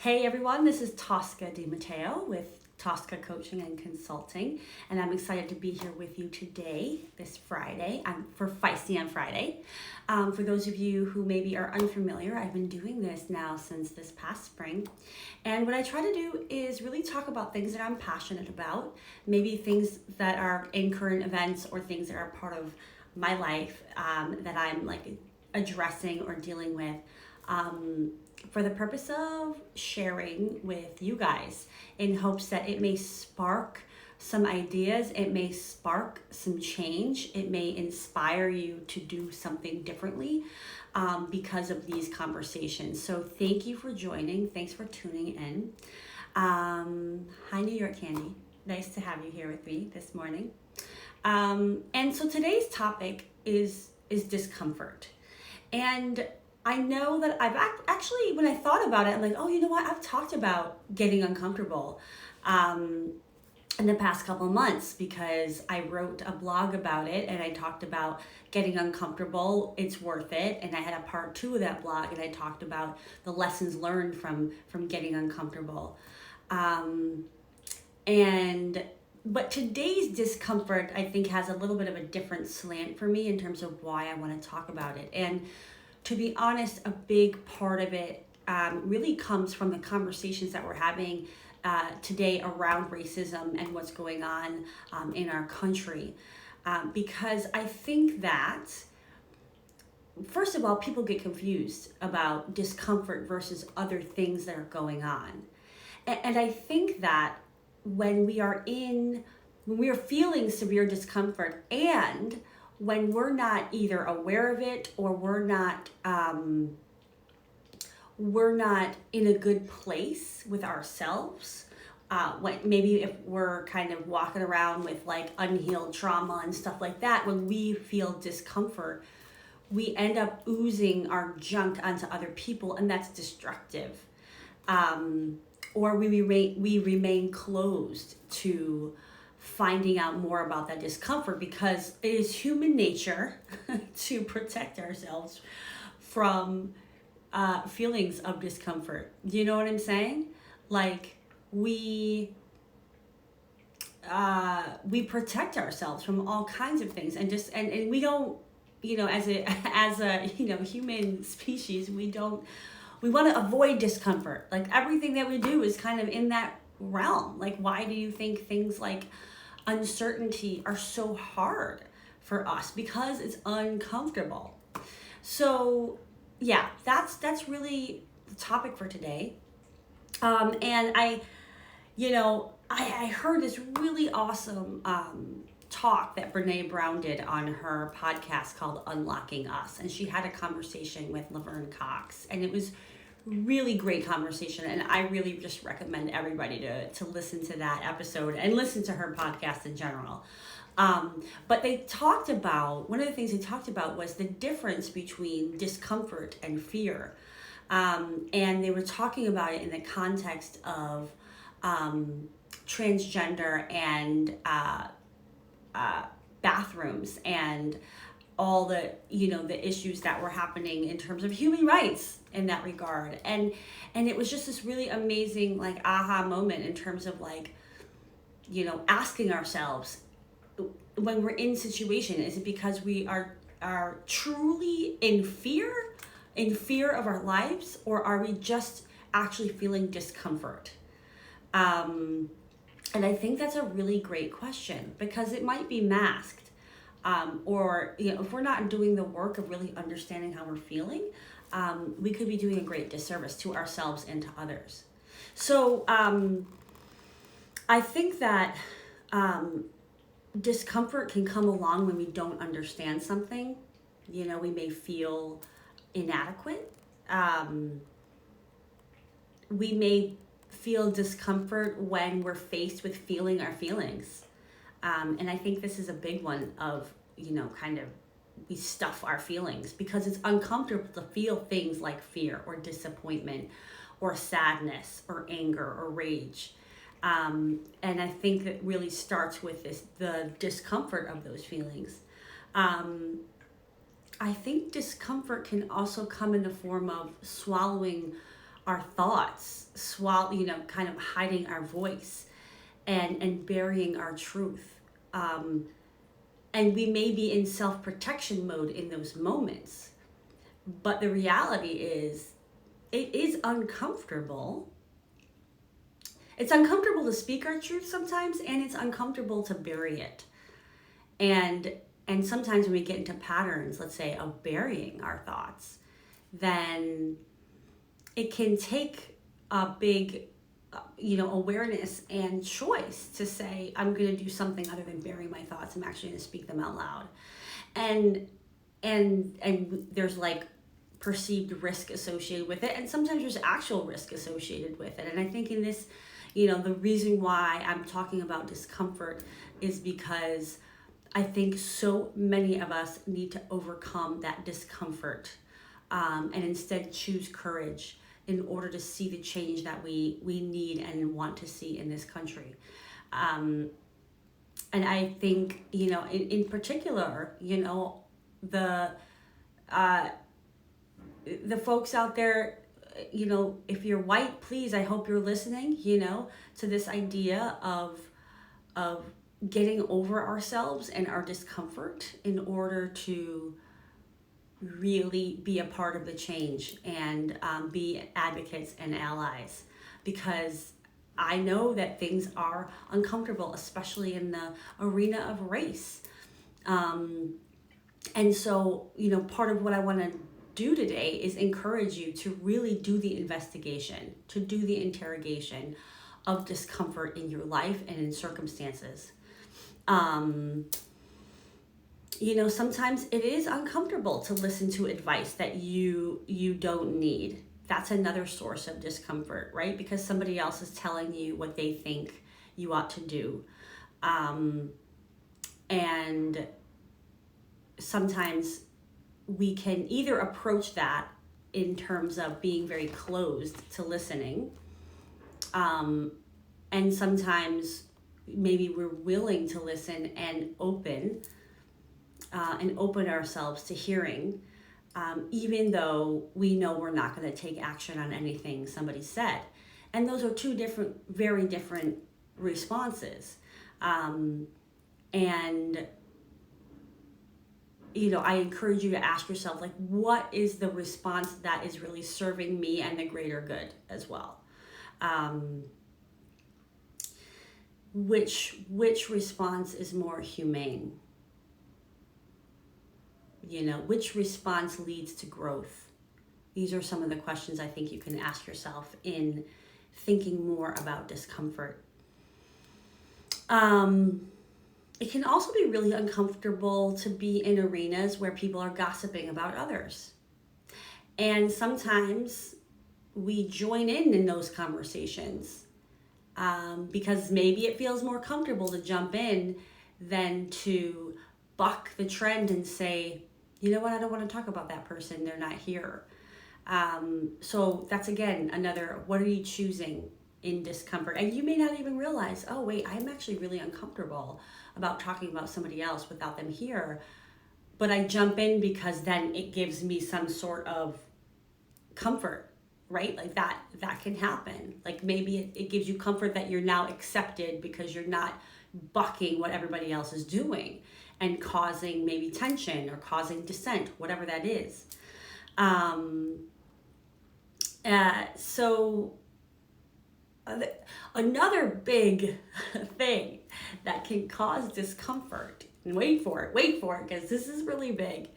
Hey everyone, this is Tosca Di Matteo with Tosca Coaching and Consulting, and I'm excited to be here with you today, this Friday, for Feisty on Friday. For those of you who maybe are unfamiliar, I've been doing this now since this past spring, and what I try to do is really talk about things that I'm passionate about, maybe things that are in current events or things that are part of my life that I'm addressing or dealing with. For the purpose of sharing with you guys in hopes that it may spark some ideas, it may spark some change, it may inspire you to do something differently because of these conversations. So thank you for joining. Thanks for tuning in. Hi, New York Candy. Nice to have you here with me this morning. And so today's topic is discomfort. And I know that I've actually, when I thought about it, I'm like, oh, you know what? I've talked about getting uncomfortable in the past couple of months because I wrote a blog about it and I talked about getting uncomfortable. It's worth it. And I had a part 2 of that blog and I talked about the lessons learned from getting uncomfortable. But today's discomfort, I think, has a little bit of a different slant for me in terms of why I want to talk about it. And to be honest, a big part of it really comes from the conversations that we're having today around racism and what's going on in our country. Because I think that, first of all, people get confused about discomfort versus other things that are going on. And I think that when we are feeling severe discomfort and when we're not either aware of it or we're not in a good place with ourselves, maybe if we're kind of walking around with like unhealed trauma and stuff like that, when we feel discomfort, we end up oozing our junk onto other people, and that's destructive. Or we remain closed to finding out more about that discomfort because it is human nature to protect ourselves from feelings of discomfort. Do you know what I'm saying? Like we protect ourselves from all kinds of things, and we don't, as a human species, we want to avoid discomfort. Like everything that we do is kind of in that realm. Like, why do you think things like uncertainty are so hard for us? Because it's uncomfortable. So yeah, that's really the topic for today. And I heard this really awesome talk that Brene Brown did on her podcast called Unlocking Us, and she had a conversation with Laverne Cox, and it was really great conversation, and I really just recommend everybody to listen to that episode and listen to her podcast in general. But one of the things they talked about was the difference between discomfort and fear. And they were talking about it in the context of transgender and bathrooms and all the issues that were happening in terms of human rights in that regard. And it was just this really amazing aha moment in terms of asking ourselves, when we're in situation, is it because we are truly in fear of our lives, or are we just actually feeling discomfort? And I think that's a really great question because it might be masked. Or if we're not doing the work of really understanding how we're feeling, we could be doing a great disservice to ourselves and to others. So I think that discomfort can come along when we don't understand something. We may feel inadequate. We may feel discomfort when we're faced with feeling our feelings. And I think this is a big one of, we stuff our feelings because it's uncomfortable to feel things like fear or disappointment or sadness or anger or rage. And I think that really starts with the discomfort of those feelings. I think discomfort can also come in the form of swallowing our thoughts, kind of hiding our voice and burying our truth. And we may be in self-protection mode in those moments. But the reality is, it is uncomfortable. It's uncomfortable to speak our truth sometimes, and it's uncomfortable to bury it. And sometimes when we get into patterns, let's say, of burying our thoughts, then it can take a big, awareness and choice to say, I'm going to do something other than bury my thoughts. I'm actually going to speak them out loud. And there's like perceived risk associated with it, and sometimes there's actual risk associated with it. And I think in this, the reason why I'm talking about discomfort is because I think so many of us need to overcome that discomfort, and instead choose courage in order to see the change that we need and want to see in this country. And I think, in particular, the folks out there, if you're white, please, I hope you're listening, to this idea of getting over ourselves and our discomfort in order to really be a part of the change and be advocates and allies. Because I know that things are uncomfortable, especially in the arena of race. And so, part of what I want to do today is encourage you to really do the investigation, to do the interrogation of discomfort in your life and in circumstances. Sometimes it is uncomfortable to listen to advice that you don't need. That's another source of discomfort, right? Because somebody else is telling you what they think you ought to do. And sometimes we can either approach that in terms of being very closed to listening. And sometimes maybe we're willing to listen and open ourselves to hearing, even though we know we're not going to take action on anything somebody said. And those are two very different responses. I encourage you to ask yourself, like, what is the response that is really serving me and the greater good as well? Which response is more humane? Which response leads to growth? These are some of the questions I think you can ask yourself in thinking more about discomfort. It can also be really uncomfortable to be in arenas where people are gossiping about others. And sometimes we join in those conversations because maybe it feels more comfortable to jump in than to buck the trend and say, you know what, I don't want to talk about that person, they're not here. So that's, again, another, what are you choosing in discomfort? And you may not even realize, oh wait, I'm actually really uncomfortable about talking about somebody else without them here, but I jump in because then it gives me some sort of comfort, right? Like that can happen. Like maybe it gives you comfort that you're now accepted because you're not bucking what everybody else is doing and causing maybe tension or causing dissent, whatever that is. Another big thing that can cause discomfort, and wait for it, because this is really big,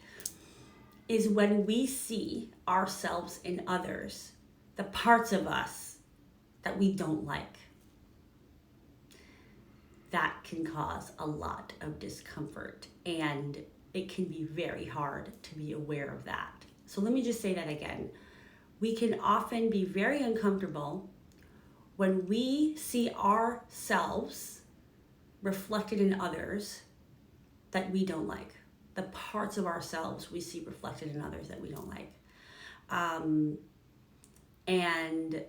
is when we see ourselves in others, the parts of us that we don't like. That can cause a lot of discomfort, and it can be very hard to be aware of that. So let me just say that again. We can often be very uncomfortable when we see ourselves reflected in others that we don't like. The parts of ourselves we see reflected in others that we don't like. And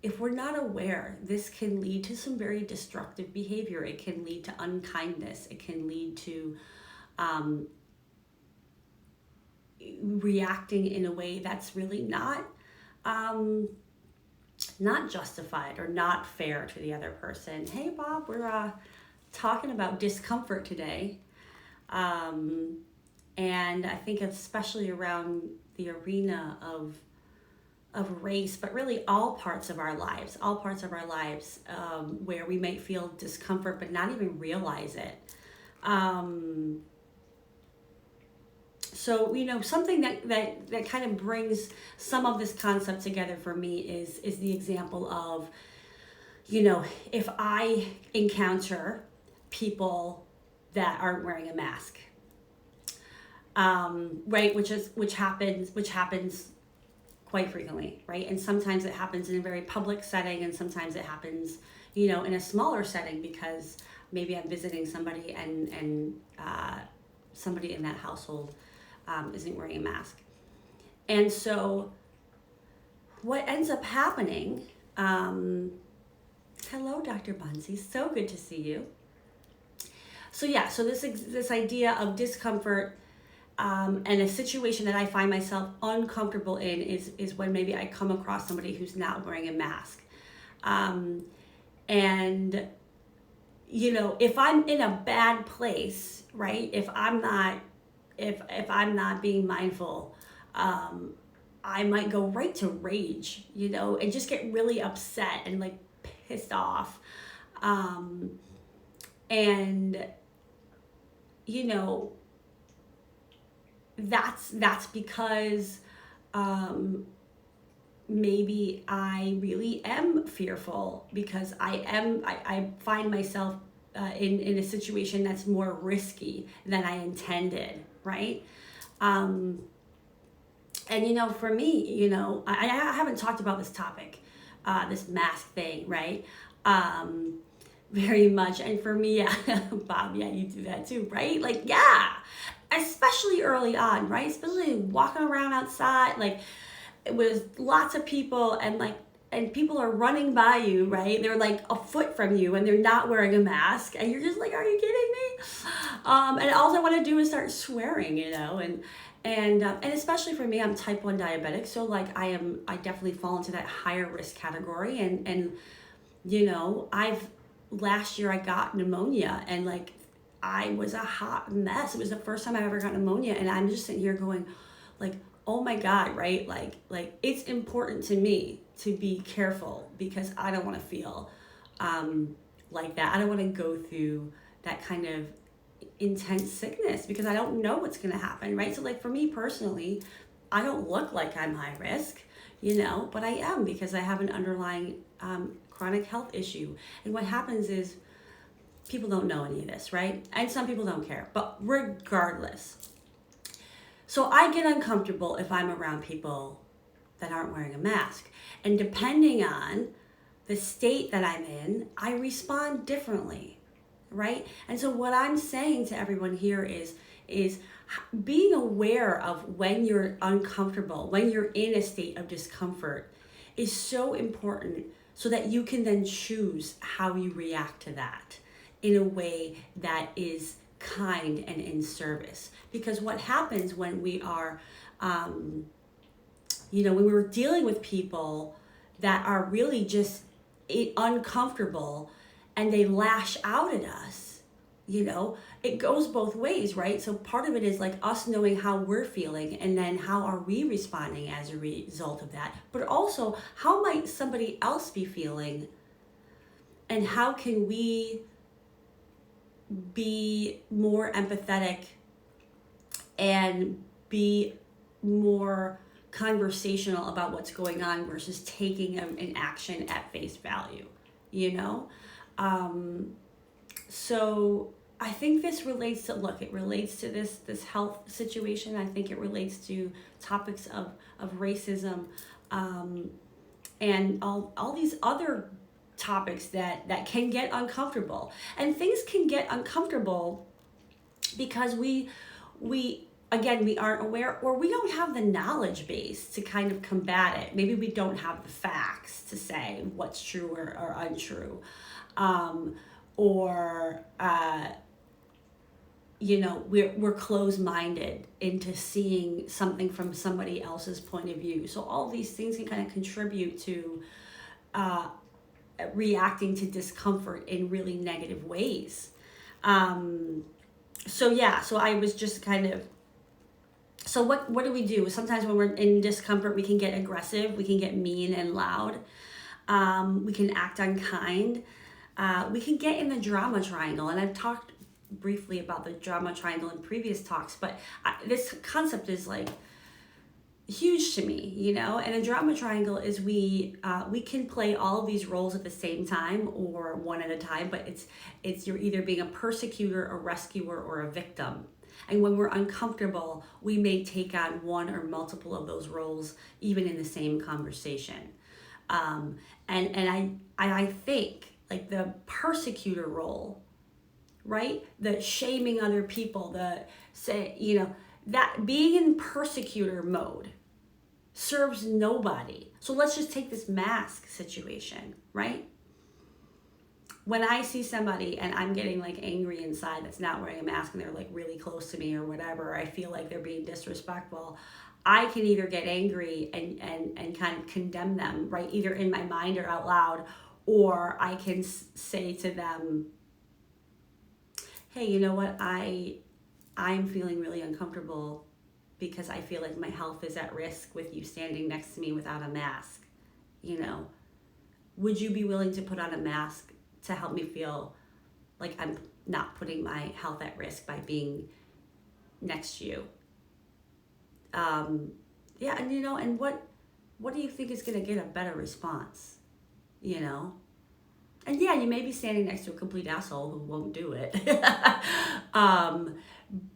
if we're not aware, this can lead to some very destructive behavior. It can lead to unkindness. It can lead to reacting in a way that's really not not justified or not fair to the other person. Hey, Bob, we're talking about discomfort today. And I think especially around the arena of race, but really all parts of our lives, where we might feel discomfort but not even realize it. So, something that kind of brings some of this concept together for me is the example of, if I encounter people that aren't wearing a mask, right, which happens quite frequently, right? And sometimes it happens in a very public setting, and sometimes it happens, in a smaller setting because maybe I'm visiting somebody and somebody in that household isn't wearing a mask. And so what ends up happening, hello, Dr. Bunzi, so good to see you. So this idea of discomfort and a situation that I find myself uncomfortable in is when maybe I come across somebody who's not wearing a mask. And, if I'm in a bad place, right, if I'm not being mindful, I might go right to rage, and just get really upset and like pissed off. And, that's because maybe I really am fearful because I find myself in a situation that's more risky than I intended, right? And for me, I haven't talked about this topic, this mask thing, right? Very much. And for me, Bob, yeah, you do that too, right? Like, yeah, especially early on, right? Especially walking around outside, like with lots of people and people are running by you, right? They're like a foot from you and they're not wearing a mask. And you're just like, are you kidding me? And all I want to do is start swearing, and especially for me, I'm type 1 diabetic. So like I definitely fall into that higher risk category. And last year I got pneumonia and like I was a hot mess. It was the first time I ever got pneumonia, and I'm just sitting here going like, oh my God, right? Like it's important to me to be careful because I don't want to feel like that. I don't want to go through that kind of intense sickness because I don't know what's going to happen, right? So like for me personally, I don't look like I'm high risk, but I am because I have an underlying chronic health issue. And what happens is people don't know any of this, right? And some people don't care, but regardless. So I get uncomfortable if I'm around people that aren't wearing a mask. And depending on the state that I'm in, I respond differently, right? And so what I'm saying to everyone here is being aware of when you're uncomfortable, when you're in a state of discomfort is so important so that you can then choose how you react to that in a way that is kind and in service. Because what happens when we are, when we're dealing with people that are really just uncomfortable and they lash out at us, it goes both ways, right? So part of it is like us knowing how we're feeling and then how are we responding as a result of that. But also, how might somebody else be feeling and how can we be more empathetic and be more conversational about what's going on versus taking an action at face value, So I think this relates to, it relates to this health situation. I think it relates to topics of racism and all these other topics that can get uncomfortable. And things can get uncomfortable because we aren't aware or we don't have the knowledge base to kind of combat it. Maybe we don't have the facts to say what's true or untrue. we're closed-minded into seeing something from somebody else's point of view. So all these things can kind of contribute to uh, reacting to discomfort in really negative ways. So I was just kind of, so what do we do? Sometimes when we're in discomfort, we can get aggressive, we can get mean and loud, we can act unkind, we can get in the drama triangle. And I've talked briefly about the drama triangle in previous talks, but this concept is like huge to me, and a drama triangle is we can play all of these roles at the same time or one at a time, but it's you're either being a persecutor, a rescuer, or a victim. And when we're uncomfortable, we may take on one or multiple of those roles, even in the same conversation. And I think like the persecutor role, right? The shaming other people, that being in persecutor mode serves nobody. So let's just take this mask situation, right? When I see somebody and I'm getting like angry inside that's not wearing a mask and they're like really close to me or whatever, I feel like they're being disrespectful, I can either get angry and kind of condemn them, right? Either in my mind or out loud, or I can say to them, hey, you know what? I'm feeling really uncomfortable because I feel like my health is at risk with you standing next to me without a mask. Would you be willing to put on a mask to help me feel like I'm not putting my health at risk by being next to you? Yeah, and what do you think is going to get a better response? And yeah, you may be standing next to a complete asshole who won't do it.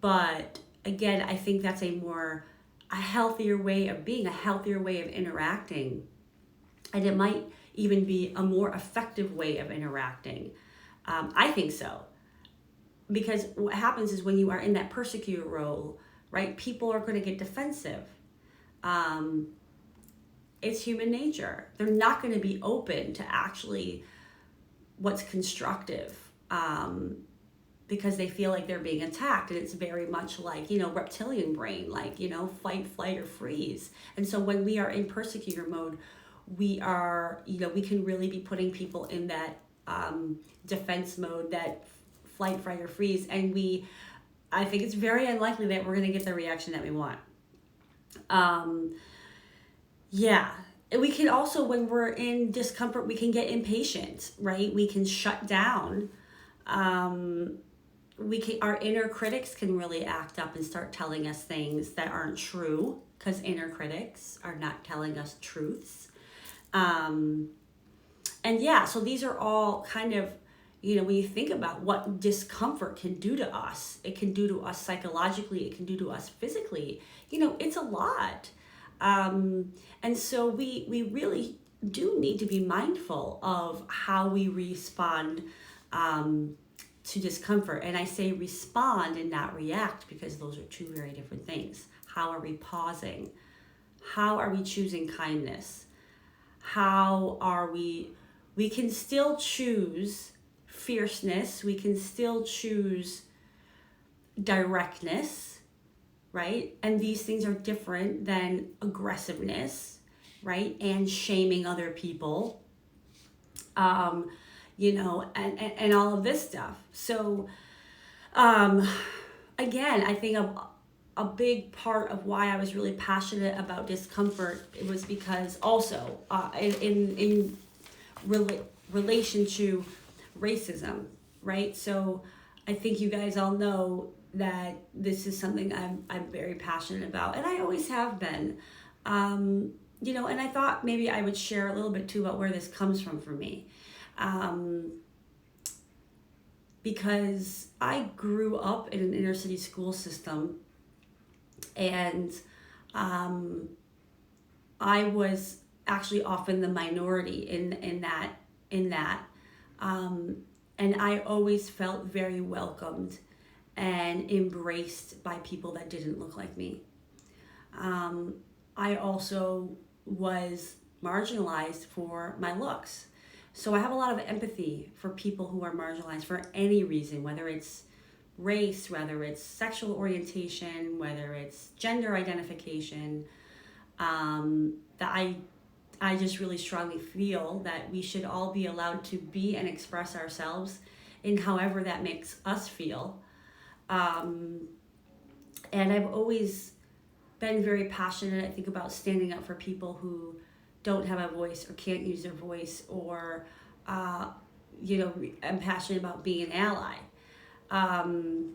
But again, I think that's a healthier way of being, a healthier way of interacting. And it might even be a more effective way of interacting. I think so. Because what happens is when you are in that persecutor role, right, people are going to get defensive. It's human nature. They're not going to be open to actually what's constructive, because they feel like they're being attacked. And it's very much like, reptilian brain, like, fight, flight, or freeze. And so when we are in persecutor mode, we can really be putting people in that defense mode, that flight, fright, or freeze. And I think it's very unlikely that we're going to get the reaction that we want. Yeah. And we can also, when we're in discomfort, we can get impatient, right? We can shut down. Our inner critics can really act up and start telling us things that aren't true, because inner critics are not telling us truths. And yeah, so these are all kind of, when you think about what discomfort can do to us, it can do to us psychologically, it can do to us physically, it's a lot. And so we really do need to be mindful of how we respond to discomfort. And I say respond and not react, because those are two very different things. How are we pausing? How are we choosing kindness? How are we can still choose fierceness, we can still choose directness, right? And these things are different than aggressiveness, right? And shaming other people, and all of this stuff. So, again, I think a big part of why I was really passionate about discomfort, it was because also in relation to racism, right? So I think you guys all know that this is something I'm very passionate about, and I always have been. And I thought maybe I would share a little bit too about where this comes from for me. Because I grew up in an inner city school system, and I was actually often the minority in that. And I always felt very welcomed and embraced by people that didn't look like me. I also was marginalized for my looks. So I have a lot of empathy for people who are marginalized for any reason, whether it's race, whether it's sexual orientation, whether it's gender identification, that I just really strongly feel that we should all be allowed to be and express ourselves in however that makes us feel. And I've always been very passionate, I think, about standing up for people who don't have a voice or can't use their voice, or, I'm passionate about being an ally. I'm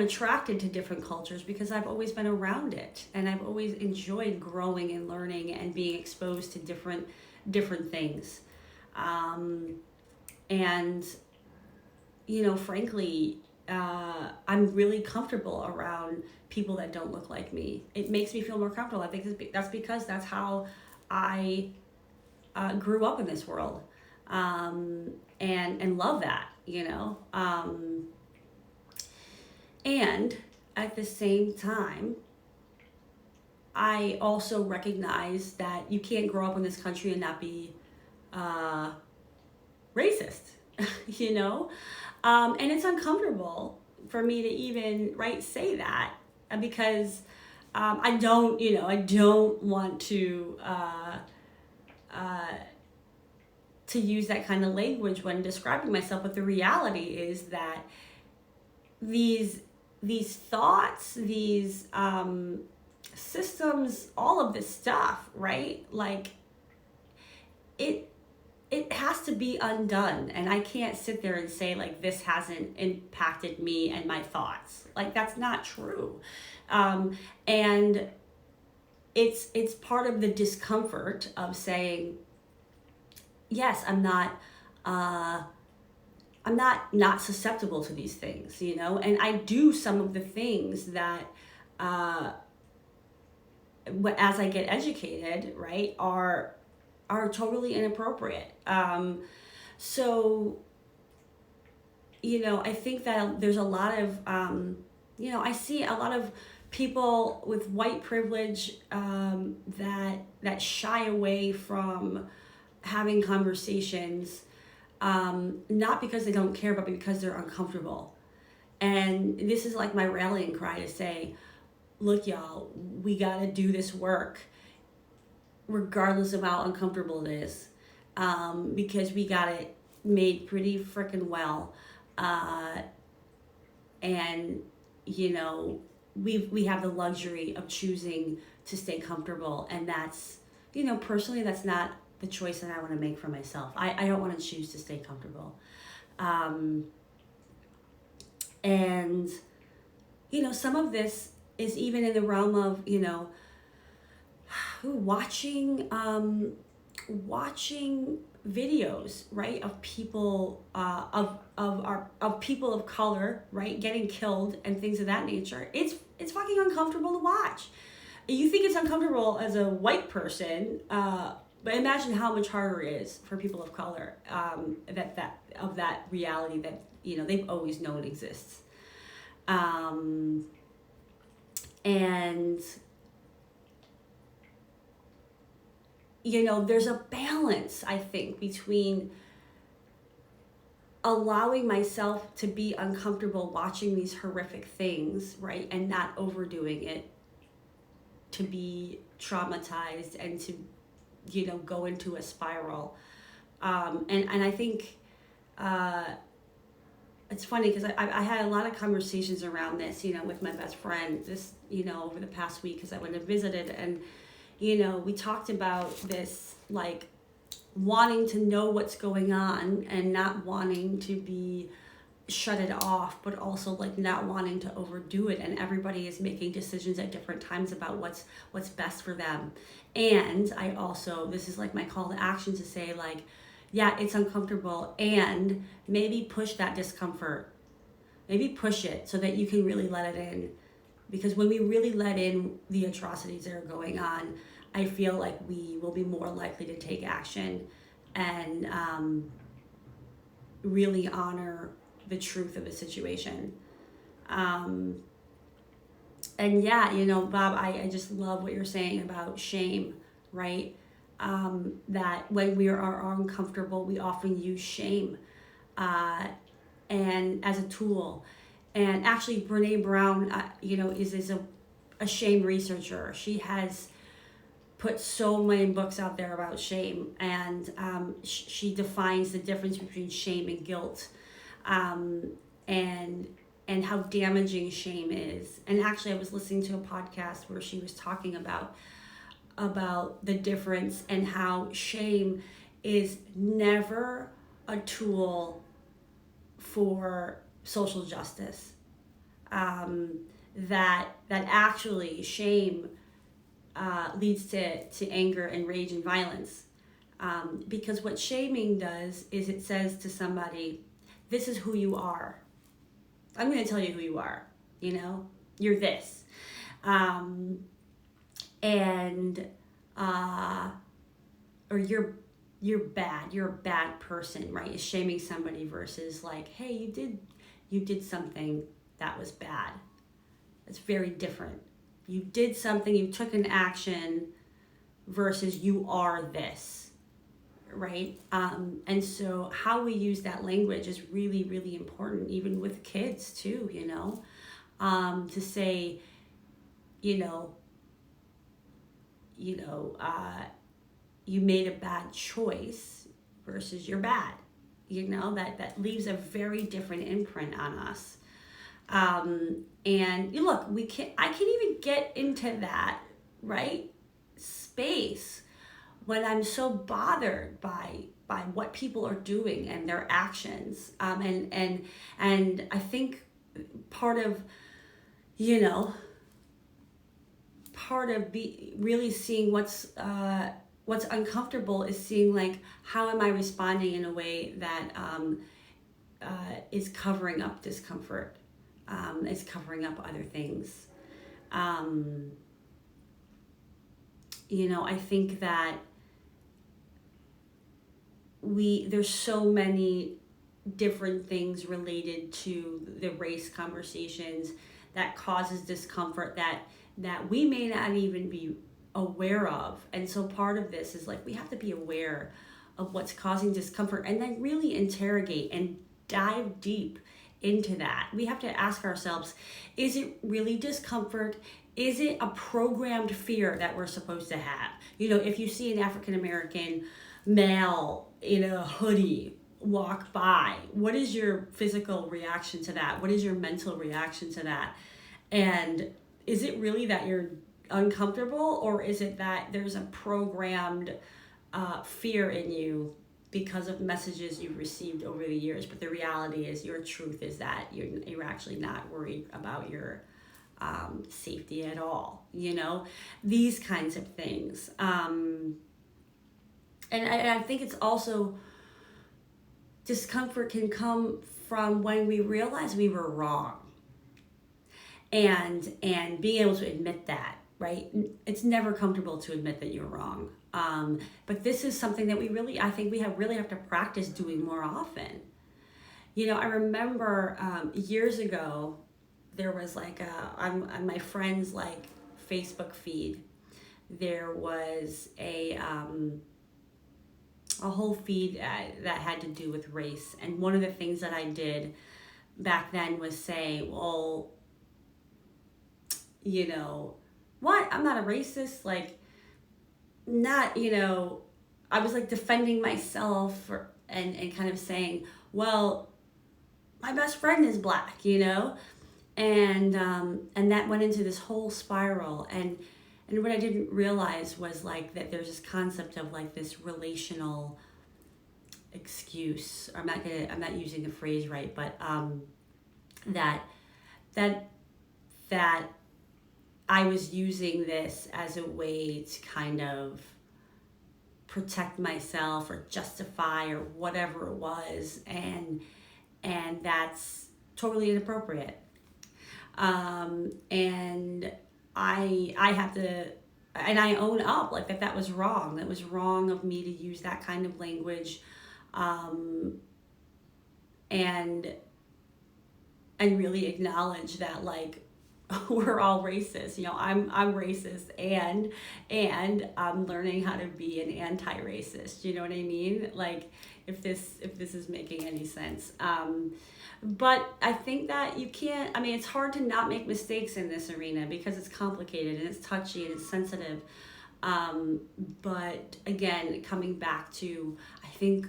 attracted to different cultures because I've always been around it, and I've always enjoyed growing and learning and being exposed to different things. Frankly, I'm really comfortable around people that don't look like me. It makes me feel more comfortable. I think that's because that's how I grew up in this world, and love that, and at the same time, I also recognize that you can't grow up in this country and not be racist, and it's uncomfortable for me to even say that, because I don't want to use that kind of language when describing myself. But the reality is that these thoughts, these systems, all of this stuff, right? Like it has to be undone, and I can't sit there and say this hasn't impacted me and my thoughts. That's not true. And it's part of the discomfort of saying, yes, I'm not susceptible to these things, and I do some of the things that, as I get educated, right, are totally inappropriate. So, I think that there's a lot of, I see a lot of people with white privilege that shy away from having conversations, not because they don't care, but because they're uncomfortable. And this is my rallying cry to say, look, y'all, we got to do this work regardless of how uncomfortable it is, because we got it made pretty freaking well. And we have the luxury of choosing to stay comfortable, and that's, personally, that's not the choice that I want to make for myself. I don't want to choose to stay comfortable. And some of this is even in the realm of, watching videos, right, of people, of people of color, right, getting killed and things of that nature. It's fucking uncomfortable to watch. You think it's uncomfortable as a white person, but imagine how much harder it is for people of color, that reality that they've always known exists. And there's a balance, I think, between allowing myself to be uncomfortable watching these horrific things, right, and not overdoing it to be traumatized and to go into a spiral. And I think it's funny because I had a lot of conversations around this, with my best friend this, over the past week, because I went and visited, and we talked about this, wanting to know what's going on and not wanting to be shut it off, but also not wanting to overdo it. And everybody is making decisions at different times about what's best for them. And I also, this is my call to action to say yeah, it's uncomfortable, and maybe push that discomfort. Maybe push it so that you can really let it in. Because when we really let in the atrocities that are going on, I feel like we will be more likely to take action and really honor the truth of the situation. And yeah, Bob, I just love what you're saying about shame, right? That when we are uncomfortable, we often use shame uh, and as a tool. And actually, Brene Brown, is a shame researcher. She has put so many books out there about shame, and she defines the difference between shame and guilt, um, and and how damaging shame is. And actually, I was listening to a podcast where she was talking about the difference and how shame is never a tool for social justice. That actually shame leads to anger and rage and violence. Because what shaming does is it says to somebody, this is who you are. I'm going to tell you who you are. You're this. And or you're bad. You're a bad person, right? Is shaming somebody versus like, hey, you did something that was bad. It's very different. You did something, you took an action versus you are this, right? And so how we use that language is really, really important, even with kids too, to say, you made a bad choice versus you're bad. That leaves a very different imprint on us. And look, I can even get into that, right, space when I'm so bothered by what people are doing and their actions. And I think part of really seeing what's uncomfortable is seeing like, how am I responding in a way that is covering up discomfort, is covering up other things. I think that there's so many different things related to the race conversations that causes discomfort that we may not even be aware of. And so part of this is like, we have to be aware of what's causing discomfort and then really interrogate and dive deep into that. We have to ask ourselves, is it really discomfort? Is it a programmed fear that we're supposed to have? If you see an African American male in a hoodie walk by, what is your physical reaction to that? What is your mental reaction to that? And is it really that you're uncomfortable, or is it that there's a programmed fear in you because of messages you've received over the years? But the reality is, your truth is that you're actually not worried about your safety at all. These kinds of things. And I think it's also, discomfort can come from when we realize we were wrong, and being able to admit that, right? It's never comfortable to admit that you're wrong. But this is something that I think we really have to practice doing more often. I remember years ago, there was like on my friend's like Facebook feed, there was a whole feed that had to do with race. And one of the things that I did back then was say, well, what? I'm not a racist. Like, not, I was like defending myself and kind of saying, well, my best friend is black, and that went into this whole spiral. And what I didn't realize was like that there's this concept of like this relational excuse. I'm not using the phrase right, but that I was using this as a way to kind of protect myself or justify or whatever it was, and that's totally inappropriate. And I have to, and I own up like that was wrong. That was wrong of me to use that kind of language, and really acknowledge that, like, we're all racist. I'm racist, and I'm learning how to be an anti-racist. You know what I mean? Like, if this is making any sense. But I think that you can't. I mean, it's hard to not make mistakes in this arena because it's complicated and it's touchy and it's sensitive. But again, coming back to, I think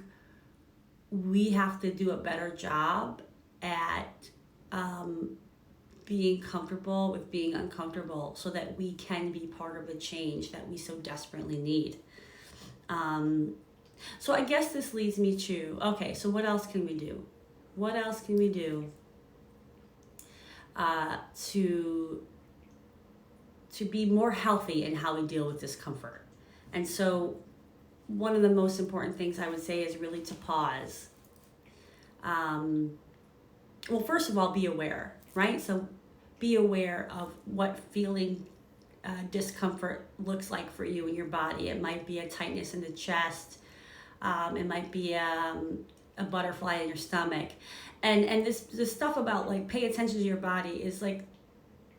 we have to do a better job at being comfortable with being uncomfortable so that we can be part of the change that we so desperately need. So I guess this leads me to, okay, so what else can we do? What else can we do to be more healthy in how we deal with discomfort? And so one of the most important things I would say is really to pause. Well, first of all, be aware, right? So be aware of what feeling discomfort looks like for you in your body. It might be a tightness in the chest. It might be a butterfly in your stomach. And this stuff about like pay attention to your body is like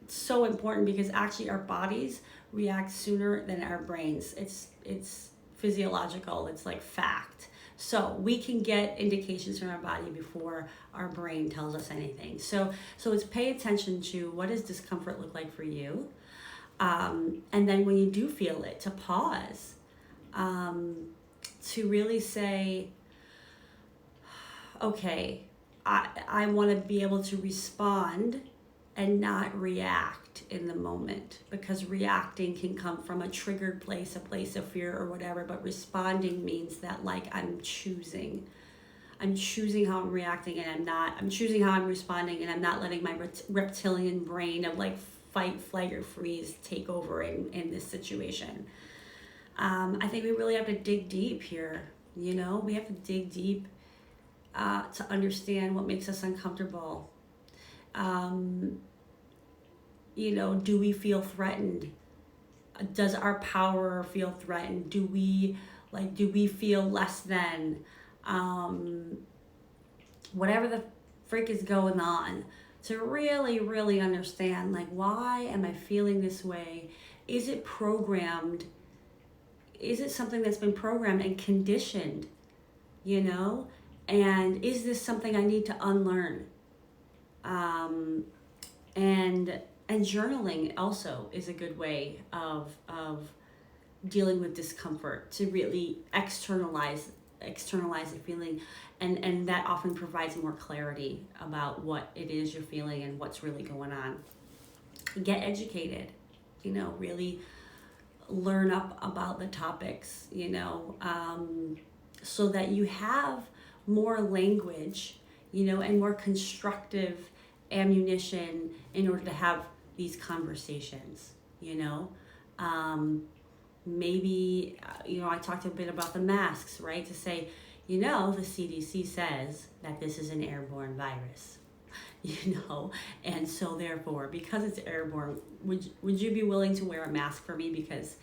so important, because actually our bodies react sooner than our brains. It's physiological. It's like fact. So we can get indications from our body before our brain tells us anything. So it's pay attention to what does discomfort look like for you. And then when you do feel it, to pause, to really say, okay, I want to be able to respond and not react in the moment, because reacting can come from a triggered place, a place of fear or whatever, but responding means that like I'm choosing how I'm reacting, and I'm choosing how I'm responding, and I'm not letting my reptilian brain of like fight, flight, or freeze take over in this situation. I think we really have to dig deep here. We have to dig deep to understand what makes us uncomfortable. Do we feel threatened? Does our power feel threatened? Do we feel less than? Whatever the freak is going on, to really, really understand, like, why am I feeling this way? Is it programmed? Is it something that's been programmed and conditioned? And is this something I need to unlearn? And journaling also is a good way of dealing with discomfort, to really externalize the feeling, and that often provides more clarity about what it is you're feeling and what's really going on. Get educated, really learn up about the topics, so that you have more language, and more constructive ammunition in order to have these conversations. Maybe I talked a bit about the masks, right? To say, the CDC says that this is an airborne virus, and so therefore, because it's airborne, would you be willing to wear a mask for me? Because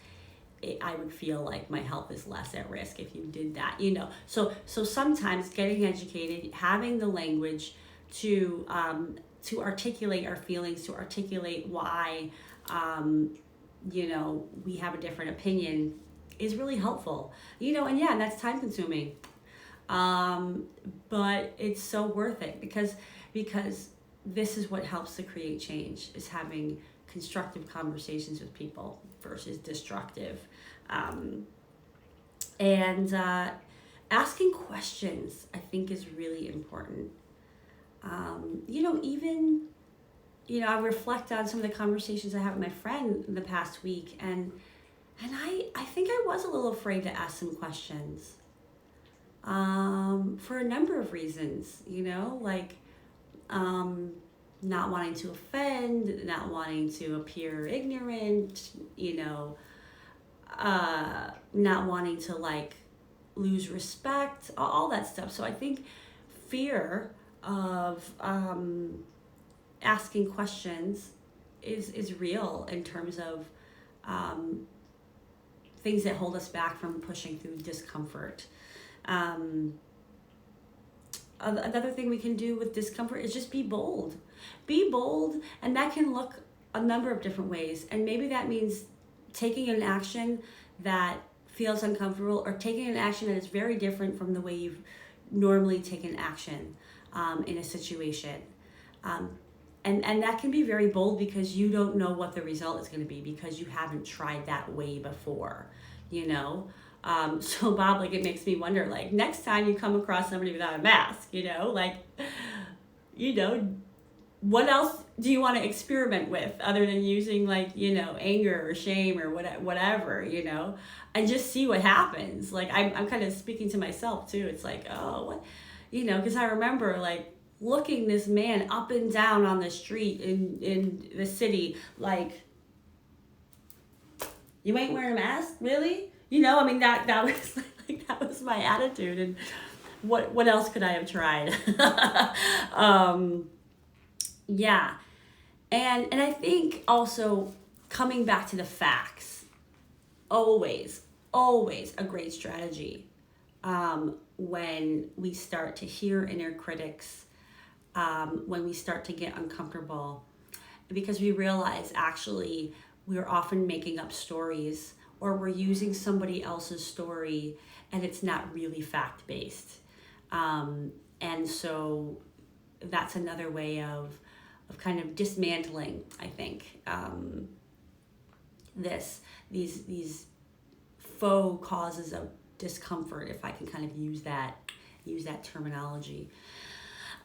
I would feel like my health is less at risk if you did that, So sometimes getting educated, having the language to articulate our feelings, to articulate why, we have a different opinion, is really helpful. And that's time consuming. But it's so worth it, because this is what helps to create change, is having constructive conversations with people versus destructive. And asking questions, I think, is really important. I reflect on some of the conversations I have with my friend in the past week, and I think I was a little afraid to ask some questions, for a number of reasons, not wanting to offend, not wanting to appear ignorant, not wanting to like lose respect, all that stuff. So I think fear of asking questions is real in terms of things that hold us back from pushing through discomfort. Another thing we can do with discomfort is just be bold. Be bold, and that can look a number of different ways. And maybe that means taking an action that feels uncomfortable, or taking an action that is very different from the way you've normally taken action in a situation. And that can be very bold because you don't know what the result is going to be because you haven't tried that way before, you know? So Bob, like, it makes me wonder, like, next time you come across somebody without a mask, you know, like, you know, what else do you want to experiment with other than using, like, you know, anger or shame or whatever, you know, and just see what happens. Like, I'm kind of speaking to myself too. It's like, oh, what, you know, because I remember, like, looking this man up and down on the street in the city, like, you ain't wearing a mask, really? You know, I mean, that was like, that was my attitude. And what else could I have tried? Yeah. And I think also coming back to the facts, always a great strategy when we start to hear inner critics, when we start to get uncomfortable, because we realize actually we're often making up stories, or we're using somebody else's story and it's not really fact-based. And so that's another way of kind of dismantling, I think, these faux causes of discomfort, if I can kind of use that terminology.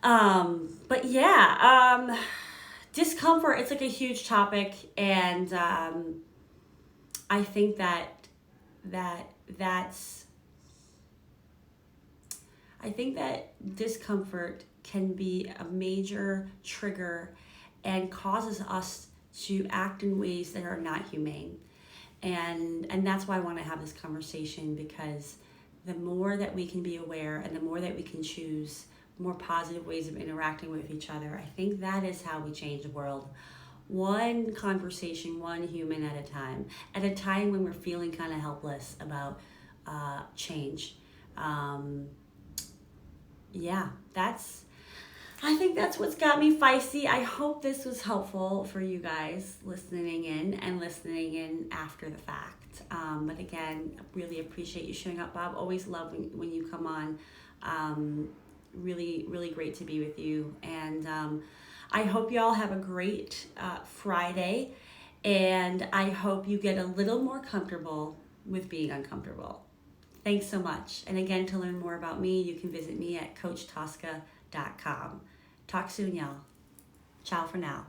But yeah, discomfort, it's like a huge topic, and I think I think that discomfort can be a major trigger and causes us to act in ways that are not humane. And that's why I want to have this conversation, because the more that we can be aware and the more that we can choose more positive ways of interacting with each other, I think that is how we change the world. One conversation, one human at a time when we're feeling kind of helpless about change. Yeah, I think that's what's got me feisty. I hope this was helpful for you guys listening in after the fact. But again, really appreciate you showing up, Bob. Always love when you come on. Really, really great to be with you. And I hope you all have a great Friday. And I hope you get a little more comfortable with being uncomfortable. Thanks so much. And again, to learn more about me, you can visit me at CoachTosca.com. Talk soon, y'all. Ciao for now.